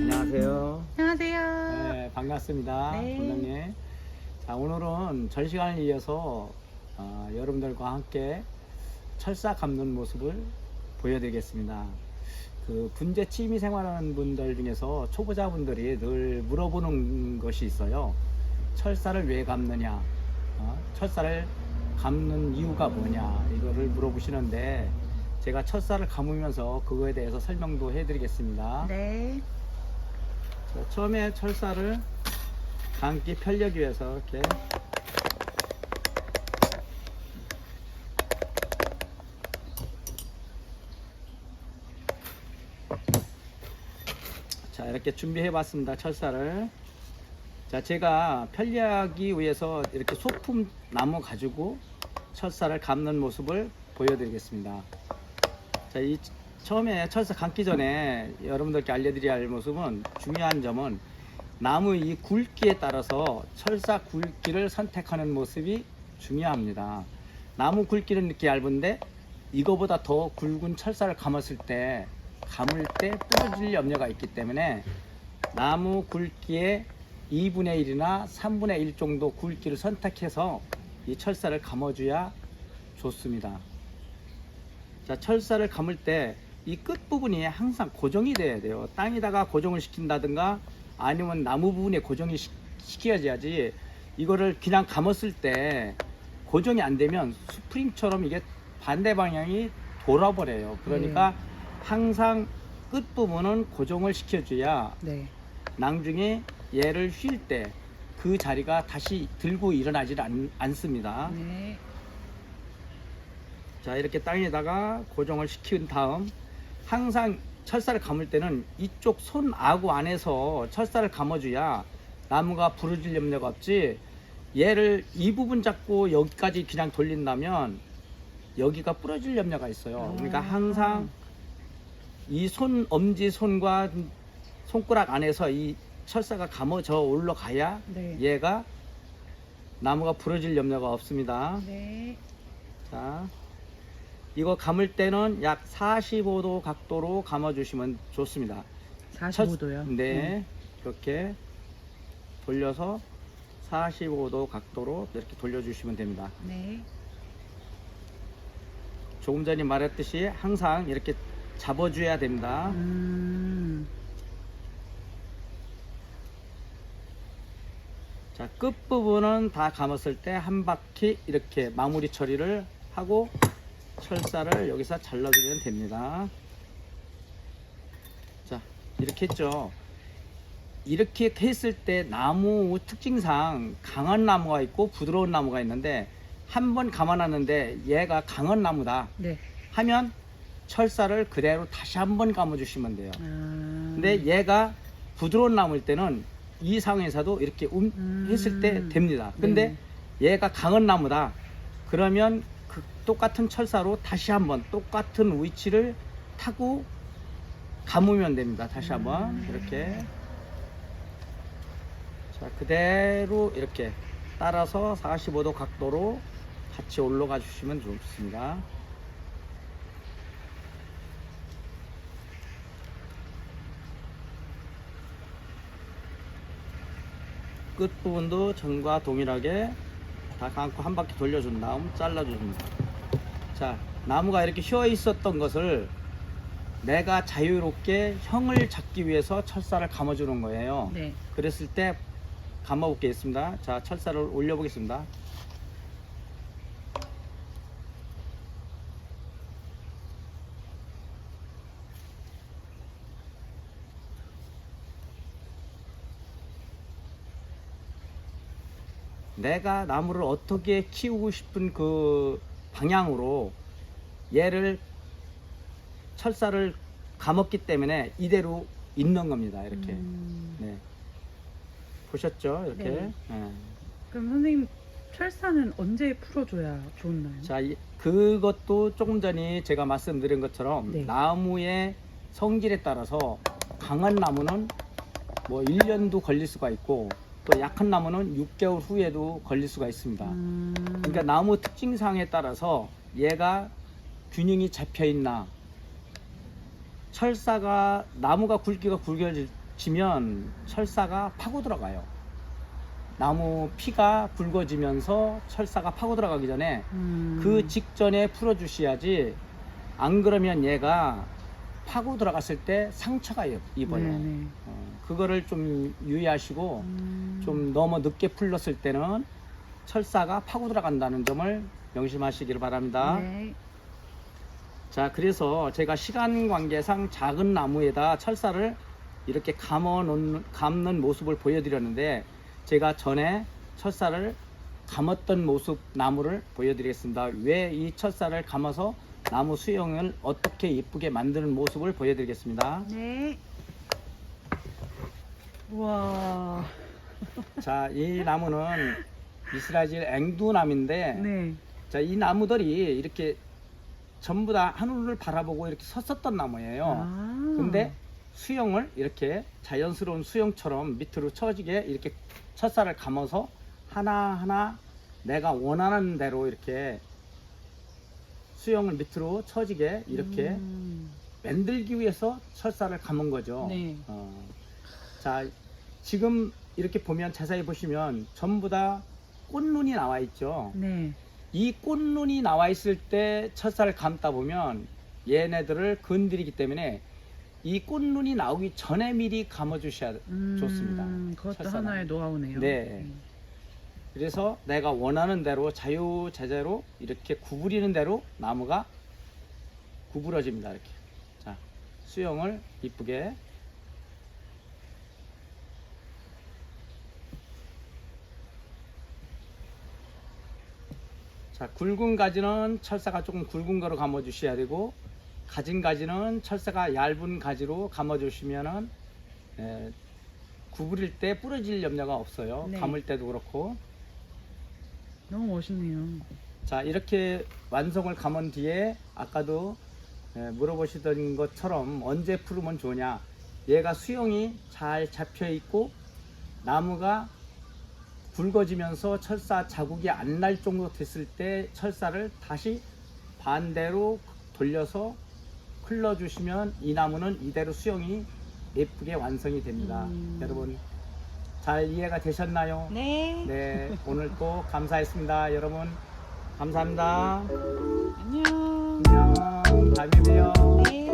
안녕하세요. 안녕하세요. 네, 반갑습니다. 네. 본장님. 자, 오늘은 전 시간을 이어서 여러분들과 함께 철사 감는 모습을 보여드리겠습니다. 그 분재 취미 생활하는 분들 중에서 초보자분들이 늘 물어보는 것이 있어요. 철사를 왜 감느냐? 철사를 감는 이유가 뭐냐? 이거를 물어보시는데 제가 철사를 감으면서 그거에 대해서 설명도 해드리겠습니다. 네. 자, 처음에 철사를 감기 편리하기 위해서 이렇게 자, 이렇게 준비해 봤습니다. 철사를. 자, 제가 편리하기 위해서 이렇게 소품 나무 가지고 철사를 감는 모습을 보여드리겠습니다. 자, 이 처음에 철사 감기 전에 여러분들께 알려드려야 할 모습은, 중요한 점은 나무 이 굵기에 따라서 철사 굵기를 선택하는 모습이 중요합니다. 나무 굵기는 이렇게 얇은데 이거보다 더 굵은 철사를 감았을 때 감을 때 부러질 염려가 있기 때문에 나무 굵기의 2분의 1이나 3분의 1 정도 굵기를 선택해서 이 철사를 감아줘야 좋습니다. 자, 철사를 감을 때 이 끝부분이 항상 고정이 돼야 돼요. 땅에다가 고정을 시킨다든가 아니면 나무 부분에 고정이 시켜야지, 이거를 그냥 감았을 때 고정이 안 되면 스프링처럼 이게 반대 방향이 돌아버려요. 그러니까 항상 끝부분은 고정을 시켜줘야 네. 나중에 얘를 휠 때 그 자리가 다시 들고 일어나지 않습니다. 네. 자, 이렇게 땅에다가 고정을 시킨 다음, 항상 철사를 감을 때는 이쪽 손 아구 안에서 철사를 감아줘야 나무가 부러질 염려가 없지, 얘를 이 부분 잡고 여기까지 그냥 돌린다면 여기가 부러질 염려가 있어요. 그러니까 항상 이 엄지손과 손가락 안에서 이 철사가 감아져 올라가야 네. 얘가 나무가 부러질 염려가 없습니다. 네. 자, 이거 감을 때는 약 45도 각도로 감아 주시면 좋습니다. 45도요? 네, 이렇게 돌려서 45도 각도로 이렇게 돌려주시면 됩니다. 네. 조금 전에 말했듯이 항상 이렇게 잡아줘야 됩니다. 자, 끝부분은 다 감았을 때 한 바퀴 이렇게 마무리 처리를 하고 철사를 여기서 잘라주면 됩니다. 자, 이렇게 했죠. 이렇게 했을 때 나무 특징상 강한 나무가 있고 부드러운 나무가 있는데, 한 번 감아놨는데 얘가 강한 나무다 네. 하면 철사를 그대로 다시 한 번 감아주시면 돼요. 근데 얘가 부드러운 나무일 때는 이 상황에서도 이렇게 했을 때 됩니다. 근데 얘가 강한 나무다 그러면 그 똑같은 철사로 다시 한번 똑같은 위치를 타고 감으면 됩니다. 다시 한번 이렇게. 자, 그대로 이렇게 따라서 45도 각도로 같이 올라가 주시면 좋습니다. 끝부분도 전과 동일하게 다 감고 한 바퀴 돌려준 다음 잘라줍니다. 자, 나무가 이렇게 휘어 있었던 것을 내가 자유롭게 형을 잡기 위해서 철사를 감아주는 거예요. 네. 그랬을 때 감아보겠습니다. 자, 철사를 올려보겠습니다. 내가 나무를 어떻게 키우고 싶은 그 방향으로 얘를 철사를 감았기 때문에 이대로 있는 겁니다. 이렇게. 네. 보셨죠? 이렇게. 네. 네. 그럼 선생님, 철사는 언제 풀어줘야 좋나요? 자, 그것도 조금 전에 제가 말씀드린 것처럼 네. 나무의 성질에 따라서 강한 나무는 뭐 1년도 걸릴 수가 있고 또 약한 나무는 6개월 후에도 걸릴 수가 있습니다. 그러니까 나무 특징상에 따라서 얘가 균형이 잡혀 있나, 철사가 나무가 굵기가 굵어지면 철사가 파고 들어가요. 나무 피가 굵어지면서 철사가 파고 들어가기 전에 그 직전에 풀어 주셔야지, 안 그러면 얘가 파고 들어갔을 때 상처가 입어요. 네네. 그거를 좀 유의하시고 좀 너무 늦게 풀렀을 때는 철사가 파고 들어간다는 점을 명심하시기를 바랍니다. 네. 자, 그래서 제가 시간 관계상 작은 나무에다 철사를 이렇게 감는 모습을 보여드렸는데, 제가 전에 철사를 감았던 모습 나무를 보여드리겠습니다. 왜 이 철사를 감아서 나무 수영을 어떻게 예쁘게 만드는 모습을 보여드리겠습니다. 네. 우와. 자, 이 나무는 이스라엘 앵두나무인데, 네. 자, 이 나무들이 이렇게 전부 다 하늘을 바라보고 이렇게 섰었던 나무예요. 근데 수영을 이렇게 자연스러운 수영처럼 밑으로 처지게 이렇게 철사를 감아서 하나하나 내가 원하는 대로 이렇게 수영을 밑으로 처지게 이렇게 만들기 위해서 철사를 감은 거죠. 네. 자, 지금 이렇게 보면 자세히 보시면 전부 다 꽃눈이 나와 있죠. 네. 이 꽃눈이 나와 있을 때 철사를 감다 보면 얘네들을 건드리기 때문에 이 꽃눈이 나오기 전에 미리 감아 주셔야 좋습니다. 그것도 철사는. 하나의 노하우네요. 네. 그래서 내가 원하는 대로 자유자재로 이렇게 구부리는 대로 나무가 구부러집니다. 이렇게. 자, 수영을 이쁘게. 자, 굵은 가지는 철사가 조금 굵은 거로 감아 주셔야 되고, 가진 가지는 철사가 얇은 가지로 감아 주시면은 구부릴 때 부러질 염려가 없어요. 네. 감을 때도 그렇고. 너무 멋있네요. 자, 이렇게 완성을 감은 뒤에 아까도 물어보시던 것처럼 언제 풀으면 좋냐, 얘가 수영이 잘 잡혀 있고 나무가 굵어지면서 철사 자국이 안 날 정도 됐을 때 철사를 다시 반대로 돌려서 흘러 주시면 이 나무는 이대로 수영이 예쁘게 완성이 됩니다. 여러분 잘 이해가 되셨나요? 네. 네, 오늘 또 감사했습니다. 여러분 감사합니다. 안녕. 안녕. 다음에 봬요. 네.